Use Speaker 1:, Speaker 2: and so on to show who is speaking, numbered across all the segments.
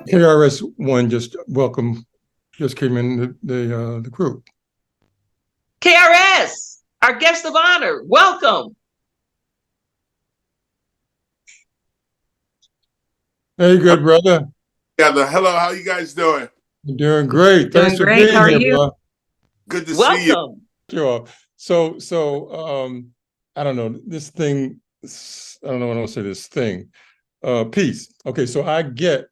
Speaker 1: KRS-one just came in the group.
Speaker 2: KRS, our guest of honor, welcome.
Speaker 1: Hey, good brother.
Speaker 3: Yeah, hello, how you guys doing?
Speaker 1: You're doing great. Thanks for being here, bro.
Speaker 3: Good to see you.
Speaker 2: Welcome.
Speaker 1: Sure. So I don't know, this thing, I don't know when I'll say this thing. Peace. Okay, so I get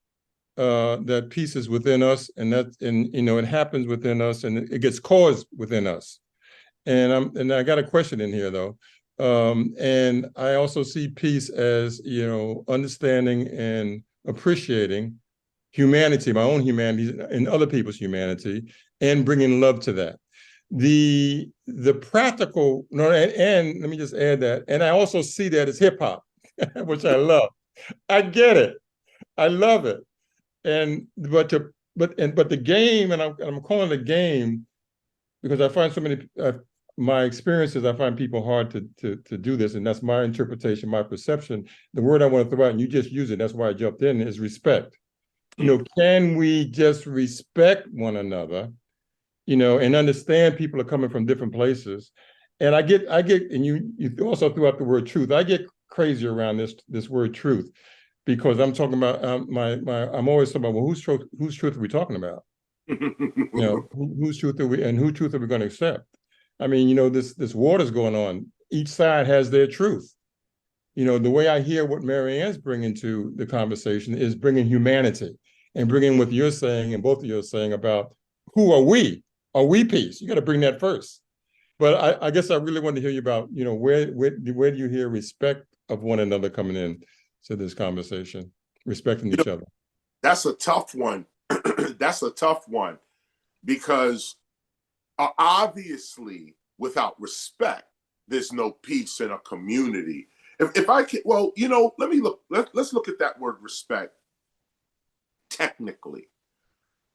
Speaker 1: that peace is within us, and it happens within us, and it gets caused within us. And I got a question in here though. And I also see peace as, understanding and appreciating humanity, my own humanity and other people's humanity, and bringing love to that. The practical, and let me just add that, and I also see that as hip hop, which I love. I get it. I love it. But the game, and I'm calling it a game because I find so many my experiences, I find people hard to do this, and that's my interpretation, my perception. The word I want to throw out, and you just use it, that's why I jumped in, is respect. Can we just respect one another, and understand people are coming from different places? And I get, and you also threw out the word truth. I get crazy around this word truth, because I'm talking about I'm always talking about, well, whose truth are we talking about? Whose truth are we, and whose truth are we going to accept? I mean, this water's going on. Each side has their truth. The way I hear what Marianne's bringing to the conversation is bringing humanity and bringing what you're saying, and both of you are saying, about who are we? Are we peace? You got to bring that first. But I guess I really want to hear you about, where do you hear respect of one another coming in to this conversation, respecting each other?
Speaker 3: That's a tough one. That's a tough one, because obviously without respect, there's no peace in a community. If I can, well, let's look at that word respect technically.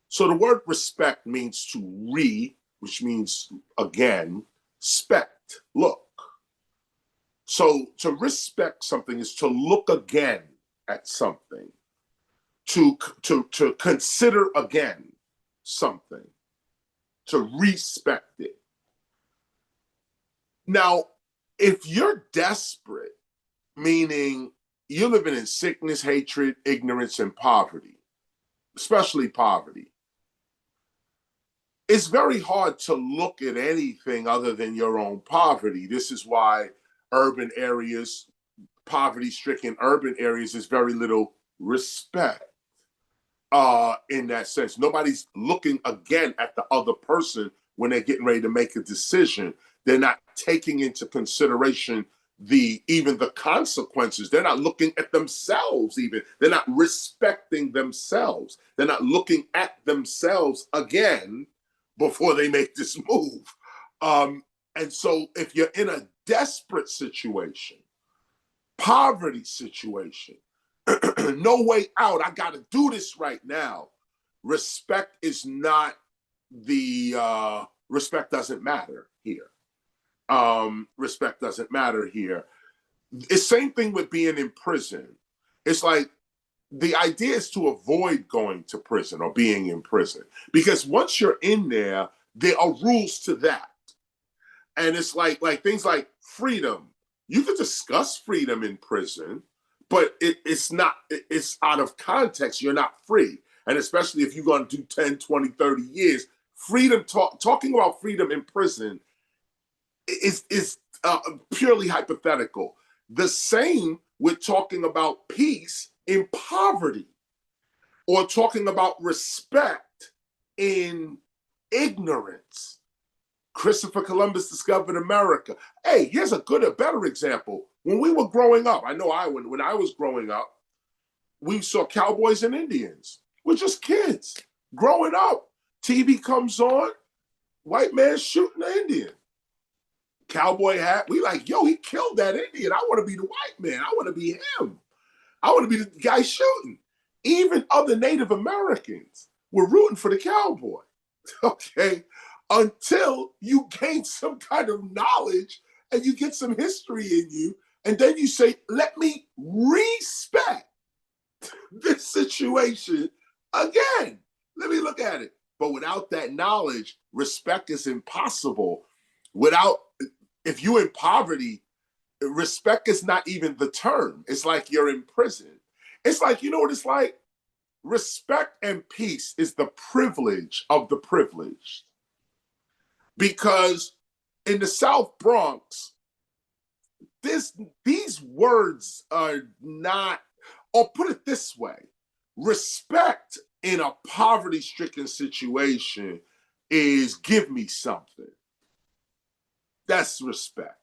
Speaker 3: So the word respect means to which means again, spect, look. So to respect something is to look again at something, to consider again something, to respect it. Now, if you're desperate, meaning you're living in sickness, hatred, ignorance, and poverty, especially poverty, it's very hard to look at anything other than your own poverty. This is why urban areas, poverty-stricken urban areas, is very little respect in that sense. Nobody's looking again at the other person when they're getting ready to make a decision. They're not taking into consideration even the consequences. They're not looking at themselves even. They're not respecting themselves. They're not looking at themselves again before they make this move. And so if you're in a desperate situation, poverty situation, no way out, I got to do this right now, respect is not respect doesn't matter here. Respect doesn't matter here. It's same thing with being in prison. It's like the idea is to avoid going to prison or being in prison, because once you're in there, there are rules to that. And it's like things like freedom. You can discuss freedom in prison, but it's out of context. You're not free. And especially if you're going to do 10, 20, 30 years, freedom, talking about freedom in prison is purely hypothetical. The same with talking about peace in poverty, or talking about respect in ignorance. Christopher Columbus discovered America. Hey, here's a better example. When we were growing up, I know when I was growing up, we saw cowboys and Indians. We're just kids growing up. TV comes on, white man shooting an Indian. Cowboy hat. We like, yo, he killed that Indian. I want to be the white man. I want to be him. I want to be the guy shooting. Even other Native Americans were rooting for the cowboy. Okay. Until you gain some kind of knowledge and you get some history in you, and then you say, let me respect this situation Again, let me look at it. But without that knowledge, respect is impossible. If you're in poverty, respect is not even the term. It's like you're in prison. It's like, you know what it's like? Respect and peace is the privilege of the privileged. Because in the South Bronx, these words are not, or put it this way, respect in a poverty-stricken situation is give me something. That's respect.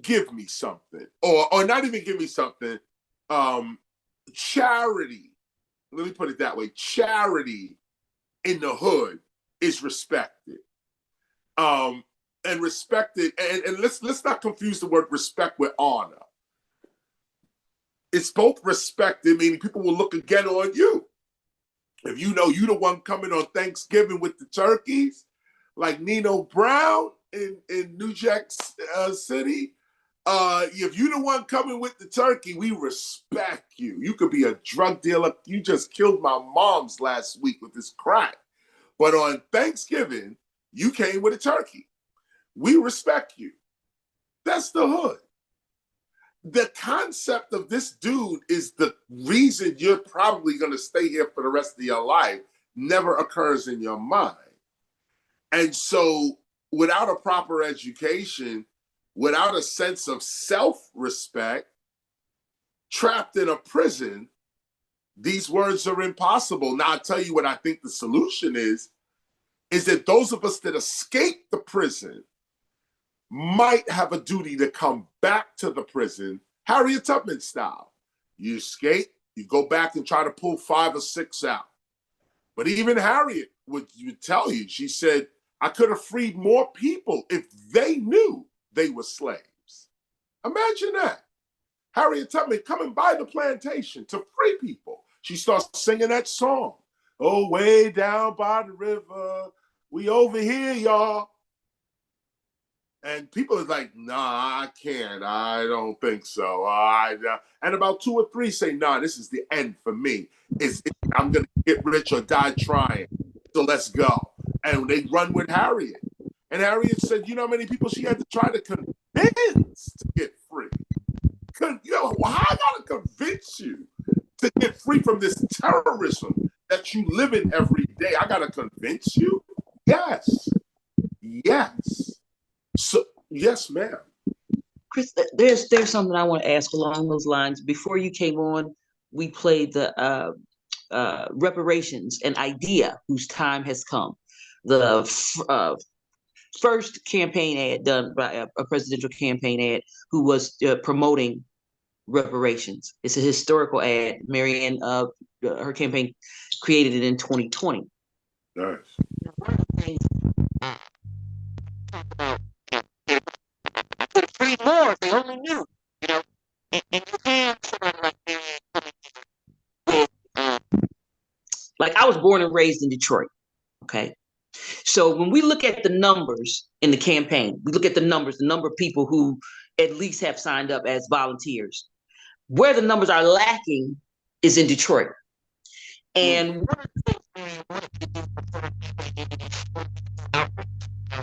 Speaker 3: Give me something. Or not even give me something. Charity. Let me put it that way. Charity in the hood is respected. And respected, and let's not confuse the word respect with honor. It's both respected, meaning people will look again on you. If you know you the one coming on Thanksgiving with the turkeys, like Nino Brown in New Jack City, if you the one coming with the turkey, we respect you. You could be a drug dealer. You just killed my mom's last week with this crack. But on Thanksgiving, you came with a turkey. We respect you. That's the hood. The concept of this dude is the reason you're probably going to stay here for the rest of your life never occurs in your mind. And so without a proper education, without a sense of self-respect, trapped in a prison, these words are impossible. Now, I'll tell you what I think the solution is that those of us that escape the prison might have a duty to come back to the prison, Harriet Tubman style. You escape, you go back and try to pull 5 or 6 out. But even Harriet would tell you, she said, I could have freed more people if they knew they were slaves. Imagine that. Harriet Tubman coming by the plantation to free people. She starts singing that song. Oh, way down by the river, we over here, y'all. And people are like, nah, I can't. I don't think so. And about 2 or 3 say, nah, this is the end for me. I'm going to get rich or die trying. So let's go. And they run with Harriet. And Harriet said, you know how many people she had to try to convince to get free? How I got to convince you to get free from this terrorism that you live in every day? I got to convince you? Yes. Yes. So, yes, ma'am.
Speaker 2: Chris, there's something I want to ask along those lines. Before you came on, we played the reparations, an idea whose time has come. The first campaign ad done by a presidential campaign ad who was promoting reparations. It's a historical ad. Marianne, her campaign created it in 2020.
Speaker 3: Nice.
Speaker 2: I could have freed more if they only knew, you know. And you have someone like Marianne coming with, like I was born and raised in Detroit, okay? So when we look at the numbers in the campaign, we look at the numbers, the number of people who at least have signed up as volunteers. Where the numbers are lacking is in Detroit. And one of the things Marianne wanted to do before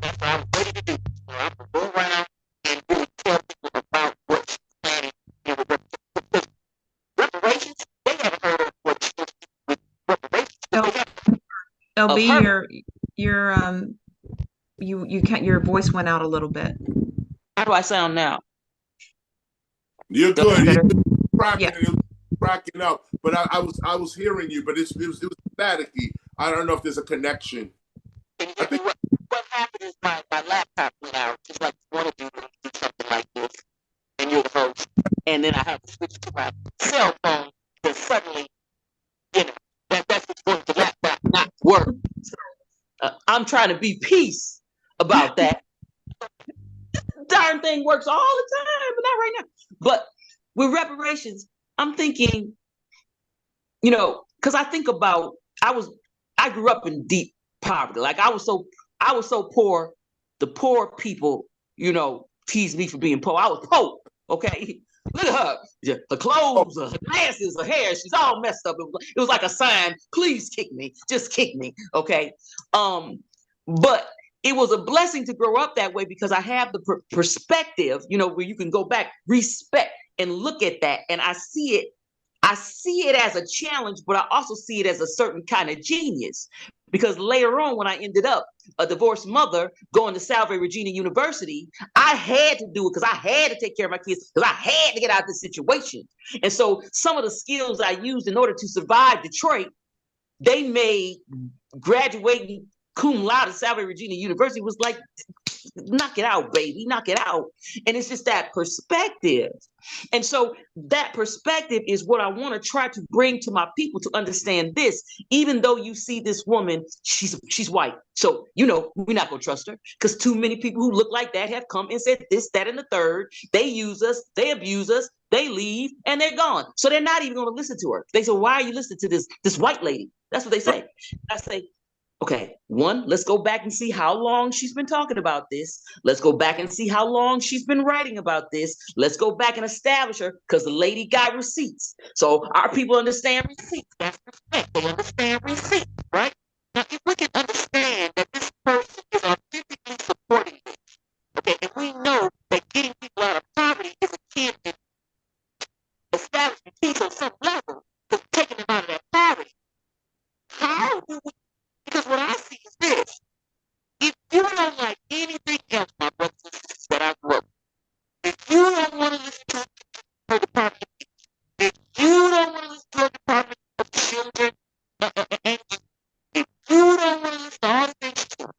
Speaker 2: that's what I'm ready to do. So I'm going to go around and really tell people about what she's planning. Reparations, they haven't heard of what she's with reparations.
Speaker 4: LB, your voice went out a little bit.
Speaker 2: How do I sound now?
Speaker 3: You're good. You're cracking up. But I was hearing you, but it was staticky. I don't know if there's a connection.
Speaker 2: I think what happened is my laptop went out, just like you want to do something like this, and you're the host. And then I have to switch to my cell phone because suddenly, you know, that's what's going to laptop not work. So, I'm trying to be peace about that. Darn thing works all the time, but not right now. But with reparations, I'm thinking, you know, because I think about I grew up in deep poverty. Like I was so poor. The poor people, you know, teased me for being poor. I was poor, okay? Look at her. Yeah, her clothes, her glasses, her hair, she's all messed up. It was like a sign, please kick me. Just kick me. Okay. But it was a blessing to grow up that way because I have the perspective, you know, where you can go back, respect, and look at that. And I see it as a challenge, but I also see it as a certain kind of genius. Because later on, when I ended up a divorced mother going to Salve Regina University, I had to do it because I had to take care of my kids, because I had to get out of this situation. And so some of the skills I used in order to survive Detroit, they made graduating cum laude at Salve Regina University was like, knock it out, baby, knock it out. And it's just that perspective. And so that perspective is what I want to try to bring to my people to understand this. Even though you see this woman, she's white. So, you know, we're not going to trust her because too many people who look like that have come and said this, that, and the third. They use us, they abuse us, they leave, and they're gone. So they're not even going to listen to her. They say, why are you listening to this white lady? That's what they say. I say, okay, one, let's go back and see how long she's been talking about this. Let's go back and see how long she's been writing about this. Let's go back and establish her because the lady got receipts. So our people understand receipts. That's respect. They understand receipts, right? Now, if we can understand that this person is authentically supporting this, okay, and we know that getting people out of poverty is akin to establishing peace on some level, because taking them out of that poverty, how do we? Because what I see is this. If you don't like anything else, my brothers and sisters that I grew up with, if you don't want to listen to the Department of Peace, if you don't want to listen to the Department of Children, and if you don't want to listen to all the things you do,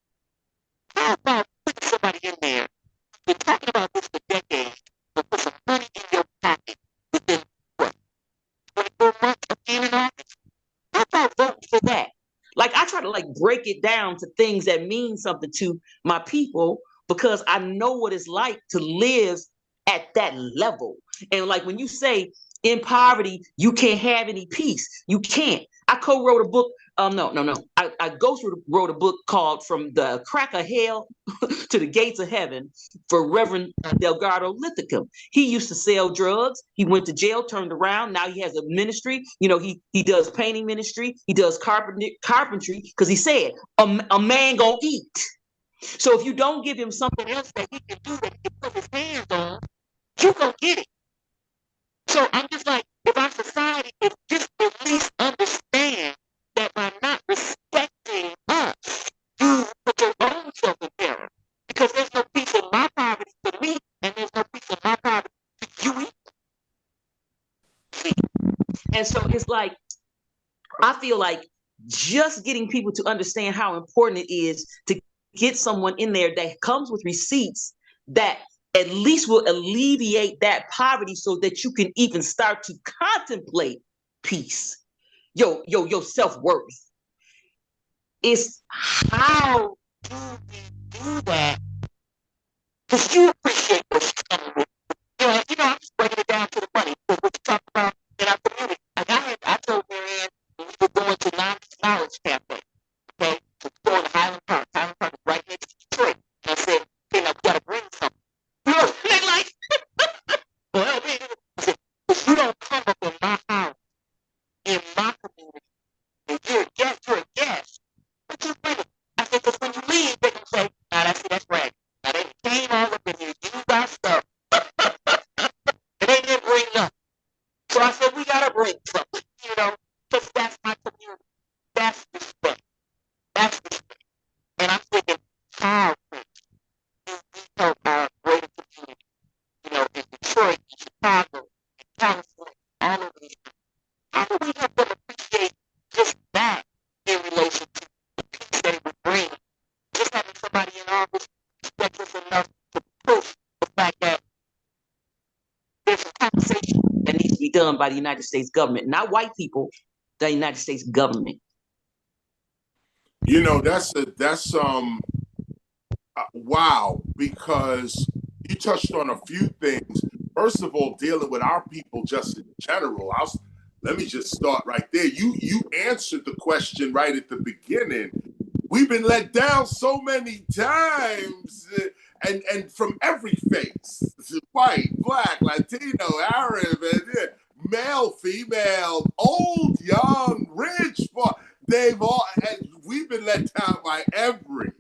Speaker 2: how about putting somebody in there who's been talking about this for decades, but put some money in your pocket within, what, 24 months of being in office? How about voting for that? Like I try to like break it down to things that mean something to my people because I know what it's like to live at that level. And like when you say in poverty, you can't have any peace. You can't. I co-wrote a book. No. I wrote a book called From the Crack of Hell to the Gates of Heaven for Reverend Delgado Lithicum. He used to sell drugs. He went to jail, turned around. Now he has a ministry. You know, he does painting ministry. He does carpentry because he said a man gonna eat. So if you don't give him something else that he can do that he can put his hands on, you gonna get it. So I'm just like, if our society could just at least understand that by not respecting us, you put your own self in peril. Because there's no peace in my poverty for me, and there's no peace in my poverty for you either. See? And so it's like, I feel like just getting people to understand how important it is to get someone in there that comes with receipts that at least will alleviate that poverty so that you can even start to contemplate peace, your self-worth. It's how do we do that? Because you appreciate what she's coming with. I'm just breaking it down to the money. What you talk about in our community. Like I told Marianne when we were going to knowledge cafe, okay, to go to Highland Park. Highland Park is right next to Detroit. And I said, hey, now we gotta bring something. They like, well, I said, if you don't come up in my house, in my community, and you're a guest, what you bring? I said, because when you leave, they're going to say, that's right. Now, they came all up in here, you got stuff, and they didn't bring nothing. So I said, we got to bring something, because that's my community. That's respect. That's respect. And I'm thinking, how do we help our greater community? In Detroit, in Chicago, in California, all over these places. How do we help them appreciate just that in relation to the peace that it would bring? Just having somebody in office respect us enough to push the fact that there's a conversation that needs to be done by the United States government, not white people, the United States government.
Speaker 3: That's wow, because you touched on a few things. First of all, dealing with our people just in general. Let me just start right there. You answered the question right at the beginning. We've been let down so many times and from every face, white, black, Latino, Arab, and male, female, old, young, rich, poor, they've all, and we've been let down by every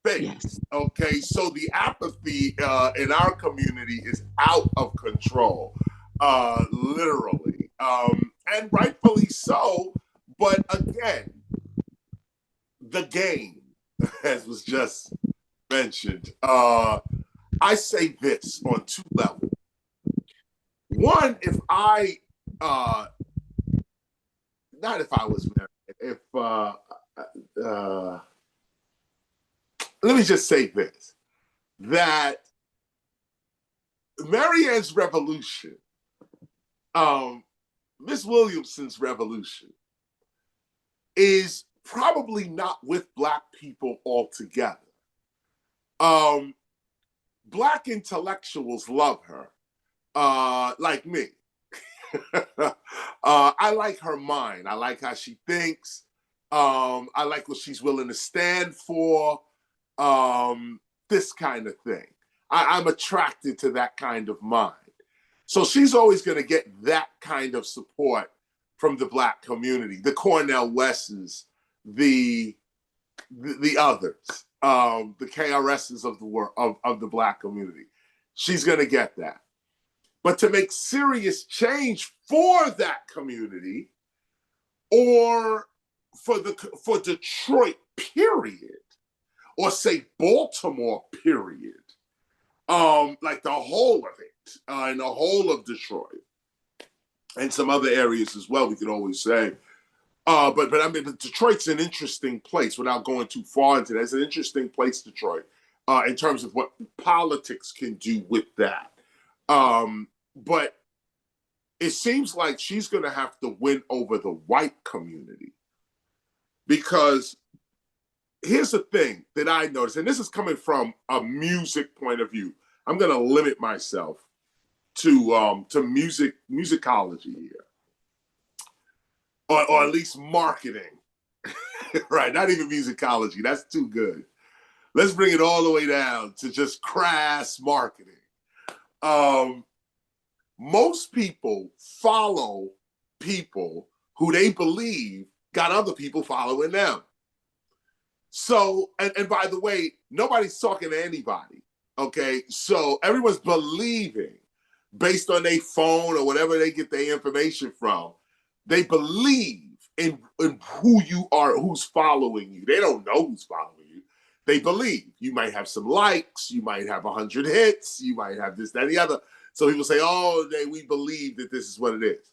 Speaker 3: face.
Speaker 2: Yes.
Speaker 3: Okay, so the apathy in our community is out of control, literally, and rightfully so. But again, the game, as was just mentioned, I say this on two levels. One, if I, not if I was married, if, let me just say this, that Marianne's revolution, Miss Williamson's revolution, is probably not with Black people altogether. Black intellectuals love her, like me. I like her mind. I like how she thinks. I like what she's willing to stand for. This kind of thing. I'm attracted to that kind of mind. So she's always going to get that kind of support from the Black community, the Cornel Wests, the others, the KRSs of the world, of the Black community. She's going to get that. But to make serious change for that community, or for Detroit, period, or say Baltimore, period, like the whole of it, and the whole of Detroit, and some other areas as well, we could always say. But I mean, Detroit's an interesting place without going too far into that. It's an interesting place, Detroit, in terms of what politics can do with that. But it seems like she's going to have to win over the white community, because here's the thing that I noticed, and this is coming from a music point of view. I'm going to limit myself to musicology here, or at least marketing, right? Not even musicology. That's too good. Let's bring it all the way down to just crass marketing. Most people follow people who they believe got other people following them. So, and by the way, nobody's talking to anybody, okay? So everyone's believing, based on their phone or whatever they get their information from, they believe in who you are, who's following you. They don't know who's following you. They believe. You might have some likes, you might have 100 hits, you might have this, that, and the other. So people say, oh, we believe that this is what it is.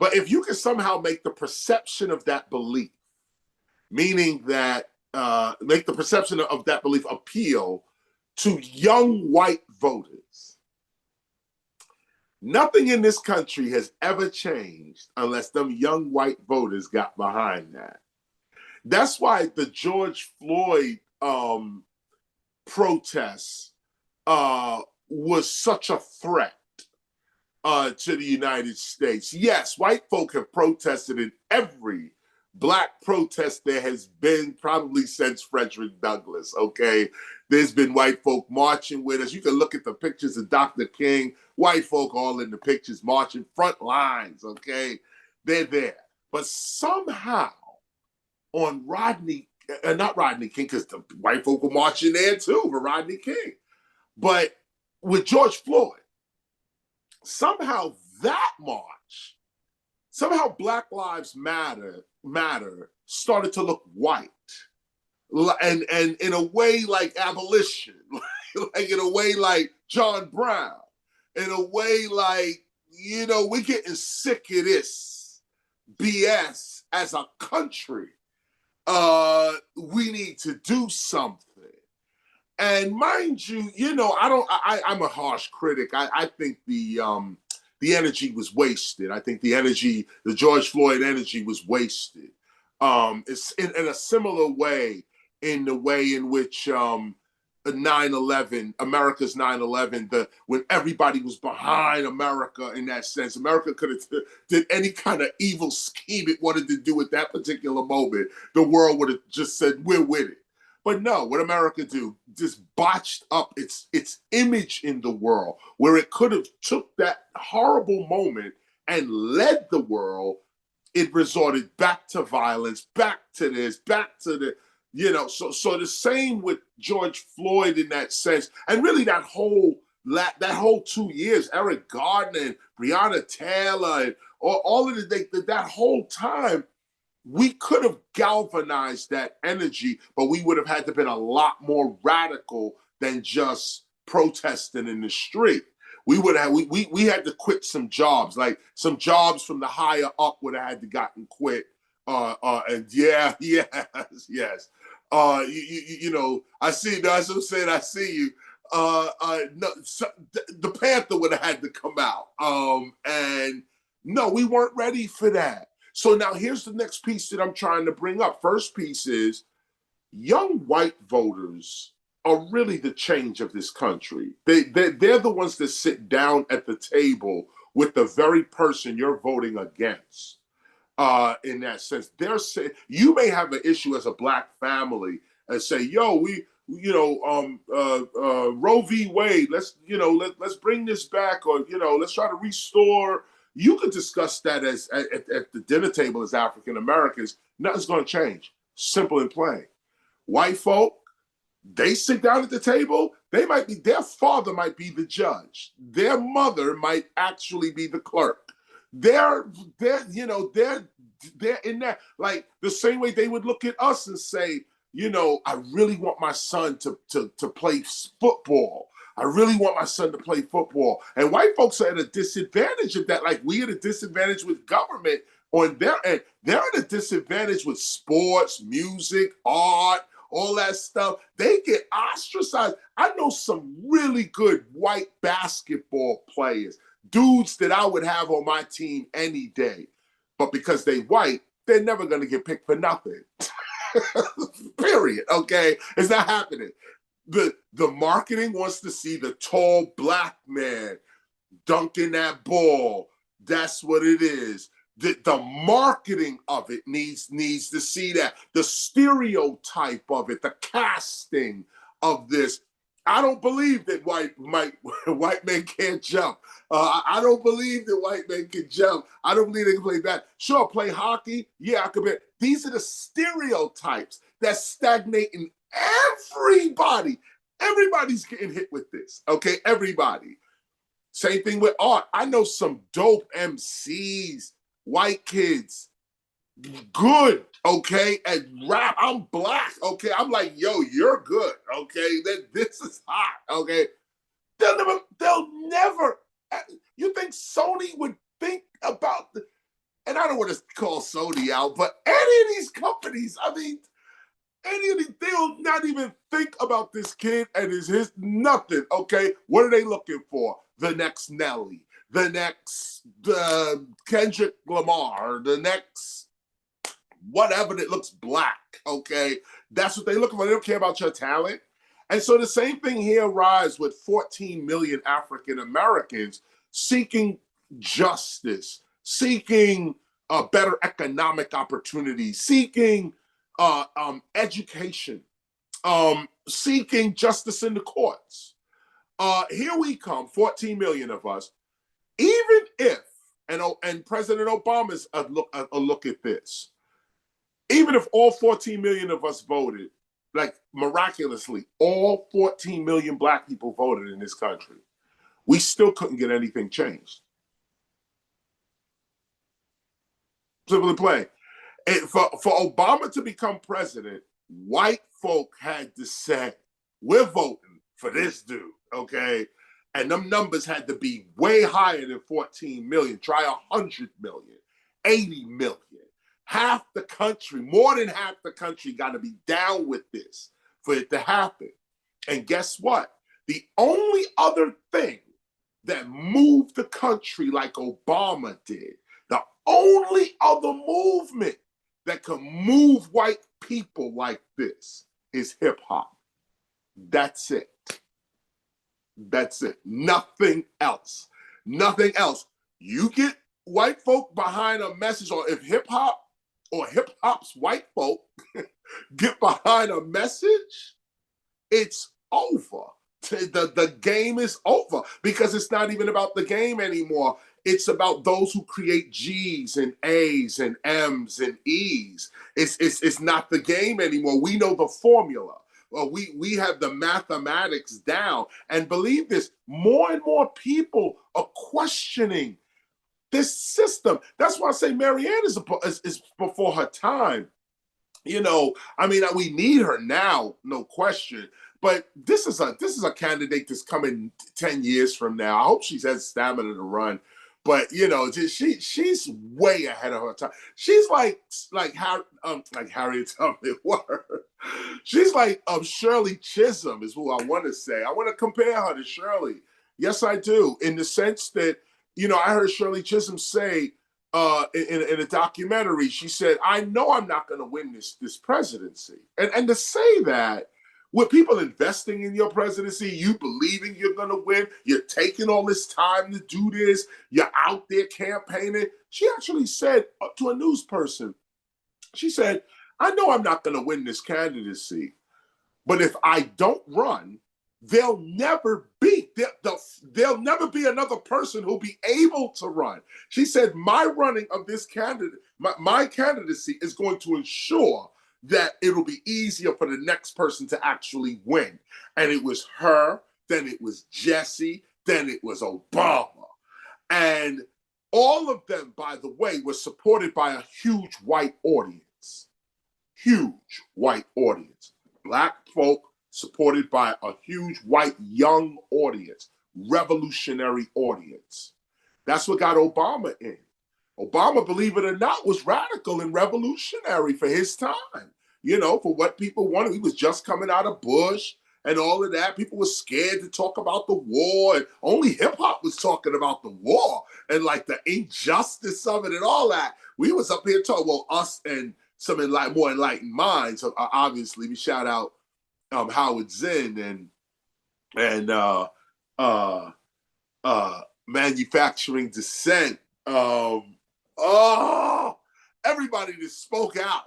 Speaker 3: But if you can somehow make the perception of that belief, meaning that, make the perception of that belief appeal to young white voters, nothing in this country has ever changed unless them young white voters got behind that. That's why the George Floyd protests was such a threat to the United States. Yes, white folk have protested in every Black protest there has been probably since Frederick Douglass, okay? There's been white folk marching with us. You can look at the pictures of Dr. King, white folk all in the pictures marching, front lines, okay? They're there. But somehow on not Rodney King, because the white folk were marching there too for Rodney King. But with George Floyd, somehow that march, somehow Black Lives Matter started to look white, and in a way like abolition, like in a way like John Brown, in a way like, you know, we're getting sick of this BS as a country. We need to do something. And mind you, you know, I'm a harsh critic. I think the energy was wasted. I think the George Floyd energy was wasted. It's in a similar way, in the way in which 9/11, America's 9/11, when everybody was behind America in that sense. America could have did any kind of evil scheme it wanted to do at that particular moment. The world would have just said, we're with it. But no, what America do? Just botched up its image in the world, where it could have took that horrible moment and led the world. It resorted back to violence, back to this, back to the, so the same with George Floyd in that sense, and really that whole 2 years, Eric Gardner and Breonna Taylor, and all of that whole time. We could have galvanized that energy, but we would have had to been a lot more radical than just protesting in the street. We had to quit some jobs, like some jobs from the higher up would have had to gotten quit. And yes. I see. That's what I'm saying. I see you. No, the Panther would have had to come out. And no, we weren't ready for that. So now here's the next piece that I'm trying to bring up. First piece is young white voters are really the change of this country. They're the ones that sit down at the table with the very person you're voting against. In that sense, you may have an issue as a black family and say, "Yo, Roe v. Wade. Let's bring this back, or let's try to restore." You could discuss that at the dinner table as African Americans. Nothing's going to change. Simple and plain. White folk, they sit down at the table. Their father might be the judge. Their mother might actually be the clerk. They're in that, like the same way they would look at us and say, I really want my son to play football. I really want my son to play football. And white folks are at a disadvantage of that. Like we at a disadvantage with government on their end. They're at a disadvantage with sports, music, art, all that stuff. They get ostracized. I know some really good white basketball players, dudes that I would have on my team any day. But because they white, they're never going to get picked for nothing. Period. Okay? It's not happening. The marketing wants to see the tall black man dunking that ball. That's what it is. The marketing of it needs to see that. The stereotype of it, the casting of this. I don't believe that white men can't jump. I don't believe that white men can jump. I don't believe they can play that. Sure, play hockey. Yeah, I could be. These are the stereotypes that stagnate in everybody. Everybody's getting hit with this. Okay, everybody. Same thing with art. I know some dope MCs, white kids, good, okay, at rap. I'm black, okay. I'm like, yo, you're good, okay. This is hot, okay. They'll never. You think Sony would think about and I don't want to call Sony out, but any of these companies, I mean, they'll not even think about this kid and his nothing, okay? What are they looking for? The next Nelly, the next Kendrick Lamar, the next whatever that looks black, okay? That's what they look for. They don't care about your talent. And so the same thing here arises with 14 million African Americans seeking justice, seeking better economic opportunities, seeking education, seeking justice in the courts. Here we come, 14 million of us. Even if, and President Obama's a look at this, even if all 14 million of us voted, like miraculously, all 14 million black people voted in this country, we still couldn't get anything changed. Simply plain. For Obama to become president, white folk had to say, we're voting for this dude, okay? And them numbers had to be way higher than 14 million. Try 100 million, 80 million. Half the country, more than half the country got to be down with this for it to happen. And guess what? The only other thing that moved the country like Obama did, the only other movement that can move white people like this is hip hop. That's it. That's it. Nothing else. Nothing else. You get white folk behind a message, or if hip hop or hip hop's white folk get behind a message, it's over. The game is over because it's not even about the game anymore. It's about those who create G's and A's and M's and E's. It's not the game anymore. We know the formula. We have the mathematics down. And believe this, more and more people are questioning this system. That's why I say Marianne is before her time. You know, I mean, we need her now, no question. But this is a candidate that's coming 10 years from now. I hope she has stamina to run. But you know, she's way ahead of her time. She's like Harriet Tubman. She's like Shirley Chisholm is who I want to say. I want to compare her to Shirley. Yes, I do, in the sense that, you know, I heard Shirley Chisholm say in a documentary, she said, I know I'm not going to win this presidency. And to say that, with people investing in your presidency, you believing you're going to win, you're taking all this time to do this, you're out there campaigning. She actually said to a news person, she said, I know I'm not going to win this candidacy, but if I don't run, there'll never be another person who'll be able to run. She said, my running of this candidate, my candidacy is going to ensure that it'll be easier for the next person to actually win. And it was her, then it was Jesse, then it was Obama. And all of them, by the way, were supported by a huge white audience. Huge white audience. Black folk supported by a huge white young audience, revolutionary audience. That's what got Obama in. Obama, believe it or not, was radical and revolutionary for his time, you know, for what people wanted. He was just coming out of Bush and all of that. People were scared to talk about the war, and only hip hop was talking about the war and like the injustice of it and all that. We was up here talking, well, us and some more enlightened minds. Obviously, we shout out Howard Zinn and Manufacturing Dissent. Everybody just spoke out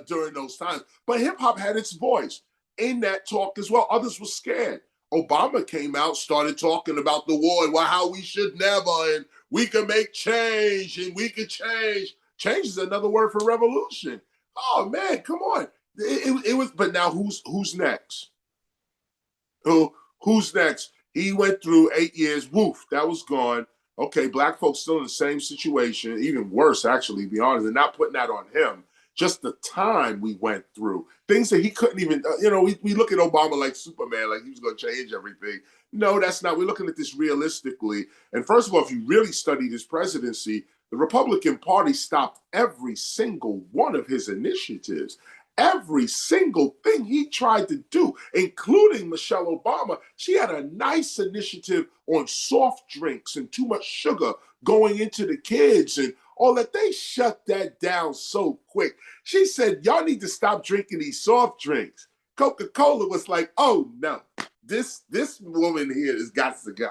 Speaker 3: during those times. But hip hop had its voice in that talk as well. Others were scared. Obama came out, started talking about the war and how we should never, and we can make change, and we can change. Change is another word for revolution. Oh man, come on. It was, but now who's next? Who's next? He went through 8 years. Woof, that was gone. Okay, black folks still in the same situation, even worse, actually, to be honest, and not putting that on him. Just the time we went through, things that he couldn't even, we look at Obama like Superman, like he was going to change everything. No, that's not. We're looking at this realistically. And first of all, if you really study this presidency, the Republican Party stopped every single one of his initiatives. Every single thing he tried to do, including Michelle Obama. She had a nice initiative on soft drinks and too much sugar going into the kids and all that. They shut that down so quick. She said, y'all need to stop drinking these soft drinks. Coca-Cola was like, oh no, this woman here has got to go.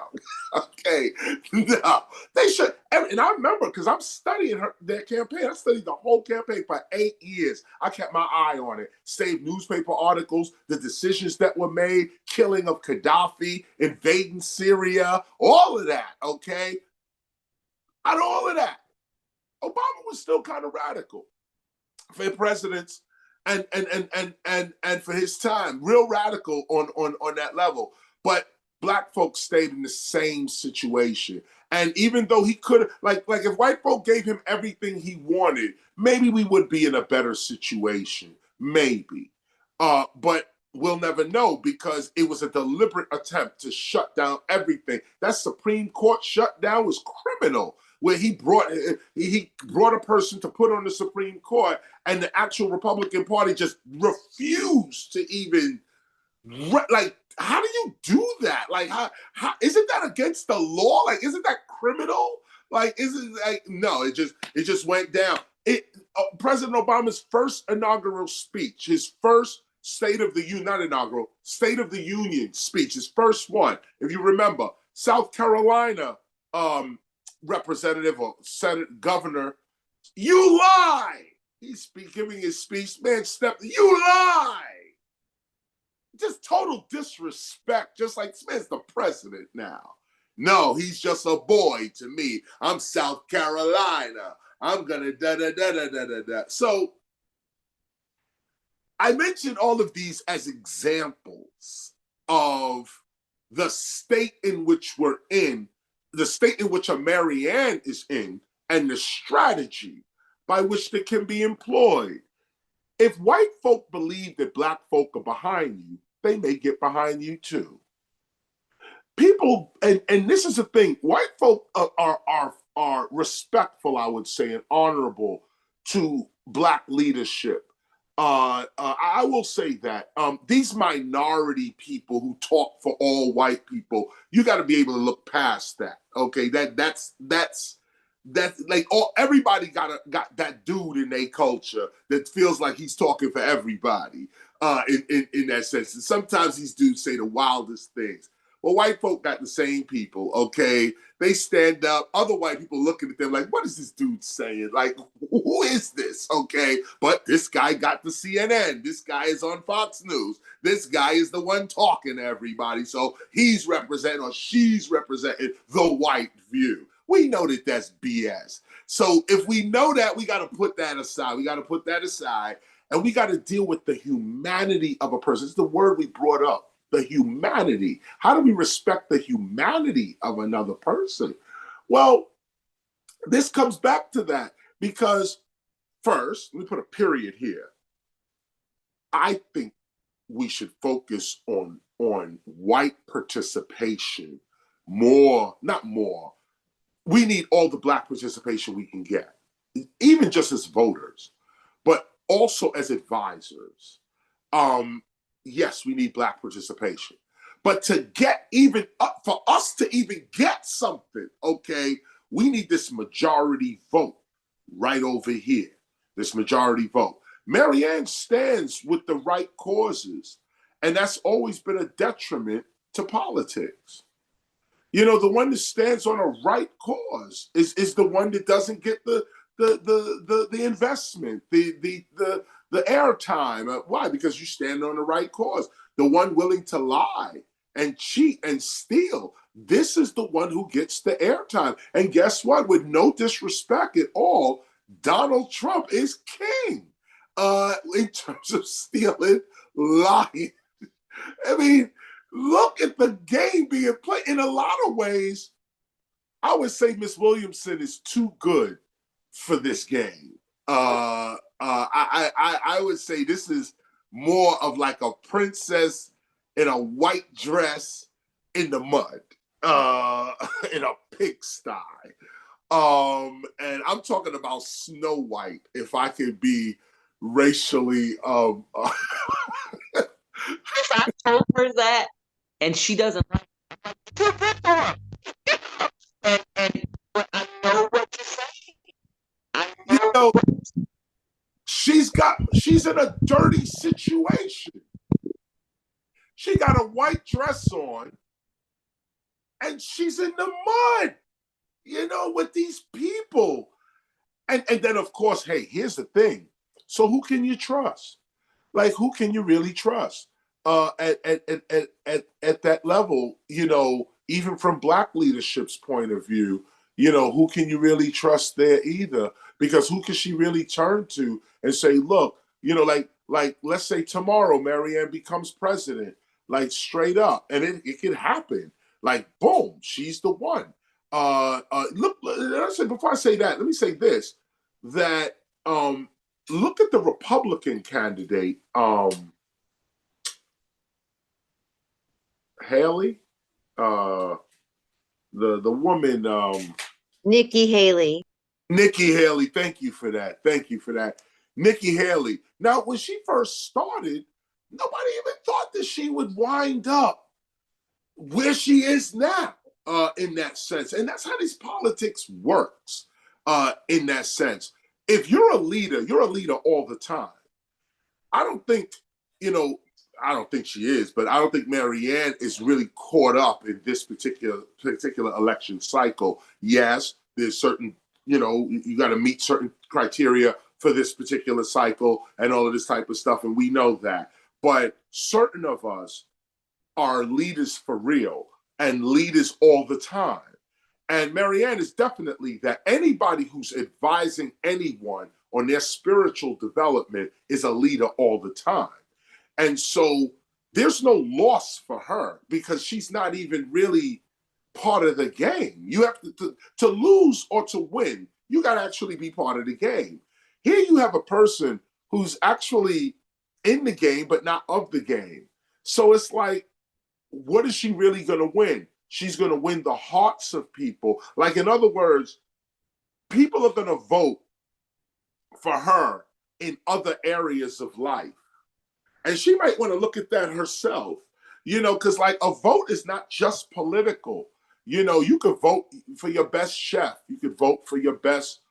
Speaker 3: Okay, no, they should. And I remember, because I'm studying their campaign. I studied the whole campaign for 8 years. I kept my eye on it, saved newspaper articles, the decisions that were made, killing of Gaddafi, invading Syria, all of that, okay? Out of all of that, Obama was still kind of radical for presidents and for his time, real radical on that level. But black folks stayed in the same situation. And even though he could have, like if white folk gave him everything he wanted, maybe we would be in a better situation. Maybe. But we'll never know, because it was a deliberate attempt to shut down everything. That Supreme Court shutdown was criminal, where he brought a person to put on the Supreme Court, and the actual Republican Party just refused to even, like, how do you do that? Like, how isn't that against the law? Like, isn't that criminal? Like, isn't like, no, it just went down. President Obama's first inaugural speech, his first State of the Union, not inaugural, State of the Union speech, his first one, if you remember, South Carolina representative or Senate governor, you lie. He's giving his speech. Man, you lie. Just total disrespect. Just like this man's the president now. No, he's just a boy to me. I'm South Carolina. I'm gonna da-da-da-da-da-da-da. So I mentioned all of these as examples of the state in which we're in, the state in which a Marianne is in, and the strategy by which they can be employed. If white folk believe that black folk are behind you, they may get behind you too. People, and this is the thing, white folk are respectful, I would say, and honorable to black leadership. I will say that these minority people who talk for all white people, you got to be able to look past that. Okay, that's like everybody got that dude in their culture that feels like he's talking for everybody. In that sense, and sometimes these dudes say the wildest things. Well, white folk got the same people, okay? They stand up. Other white people looking at them like, what is this dude saying? Like, who is this, okay? But this guy got the CNN. This guy is on Fox News. This guy is the one talking to everybody. So he's representing or she's representing the white view. We know that that's BS. So if we know that, we got to put that aside. We got to put that aside. And we got to deal with the humanity of a person. It's the word we brought up. The humanity. How do we respect the humanity of another person? Well, this comes back to that because first, let me put a period here. I think we should focus on white participation more, not more. We need all the black participation we can get, even just as voters, but also as advisors. Yes, we need black participation. But to get even up, for us to even get something, okay, we need this majority vote right over here, this majority vote. Marianne stands with the right causes, and that's always been a detriment to politics. You know, the one that stands on a right cause is the one that doesn't get the investment, the airtime. Why? Because you stand on the right cause. The one willing to lie and cheat and steal, this is the one who gets the airtime. And guess what? With no disrespect at all, Donald Trump is king in terms of stealing, lying. I mean, look at the game being played. In a lot of ways, I would say Miss Williamson is too good for this game. I would say this is more of like a princess in a white dress in the mud, in a pigsty. And I'm talking about Snow White, if I could be racially
Speaker 2: I told her that, and she doesn't like it. I'm like, you're too good for him. And but I know what you're saying. I know.
Speaker 3: She's in a dirty situation. She got a white dress on, and she's in the mud, you know, with these people. And then, of course, hey, here's the thing. So who can you trust? Like, who can you really trust at that level, you know, even from black leadership's point of view, you know, who can you really trust there either? Because who can she really turn to and say, look, you know, like let's say tomorrow Marianne becomes president, like straight up, and it can happen. Like, boom, she's the one. Look, before I say that, let me say this, that look at the Republican candidate, Haley, the woman,
Speaker 5: Nikki Haley.
Speaker 3: Nikki Haley. Thank you for that. Thank you for that. Nikki Haley. Now, when she first started, nobody even thought that she would wind up where she is now, in that sense. And that's how this politics works, in that sense. If you're a leader all the time. I don't think, you know, I don't think she is, but I don't think Marianne is really caught up in this particular election cycle. Yes, there's certain, you know, you got to meet certain criteria for this particular cycle and all of this type of stuff, and we know that. But certain of us are leaders for real and leaders all the time. And Marianne is definitely that. Anybody who's advising anyone on their spiritual development is a leader all the time. And so there's no loss for her because she's not even really part of the game. You have to lose or to win, you got to actually be part of the game. Here you have a person who's actually in the game, but not of the game. So it's like, what is she really going to win? She's going to win the hearts of people. Like, in other words, people are going to vote for her in other areas of life. And she might want to look at that herself, you know, because like a vote is not just political. You know, you could vote for your best chef. You could vote for your best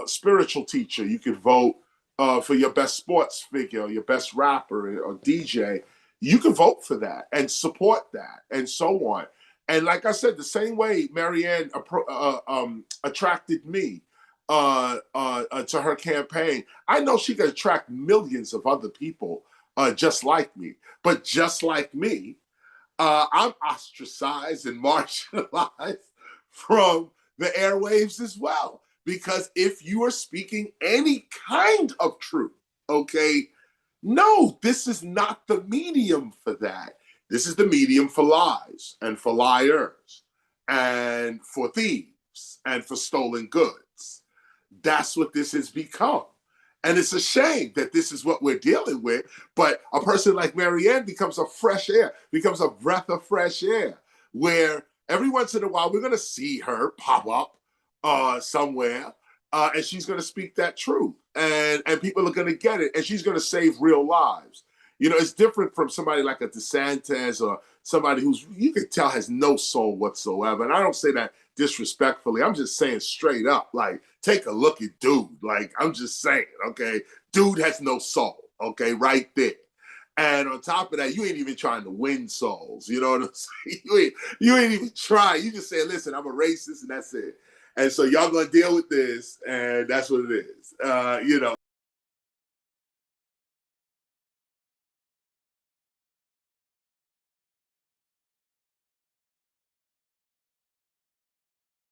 Speaker 3: spiritual teacher. You could vote for your best sports figure, your best rapper or DJ. You can vote for that and support that and so on. And like I said, the same way Marianne attracted me to her campaign, I know she can attract millions of other people just like me. But just like me, I'm ostracized and marginalized from the airwaves as well. Because if you are speaking any kind of truth, okay, no, this is not the medium for that. This is the medium for lies and for liars and for thieves and for stolen goods. That's what this has become. And it's a shame that this is what we're dealing with. But a person like Marianne becomes a fresh air, becomes a breath of fresh air, where every once in a while we're going to see her pop up somewhere, and she's going to speak that truth. And people are going to get it, and she's going to save real lives. You know, it's different from somebody like a DeSantis or somebody who's, you can tell, has no soul whatsoever. And I don't say that disrespectfully. I'm just saying straight up, like, take a look at dude. Like, I'm just saying, okay, dude has no soul, okay, right there. And on top of that, you ain't even trying to win souls. You know what I'm saying? You ain't even trying. You just say, listen, I'm a racist, and that's it. And so y'all gonna deal with this, and that's what it is. You know.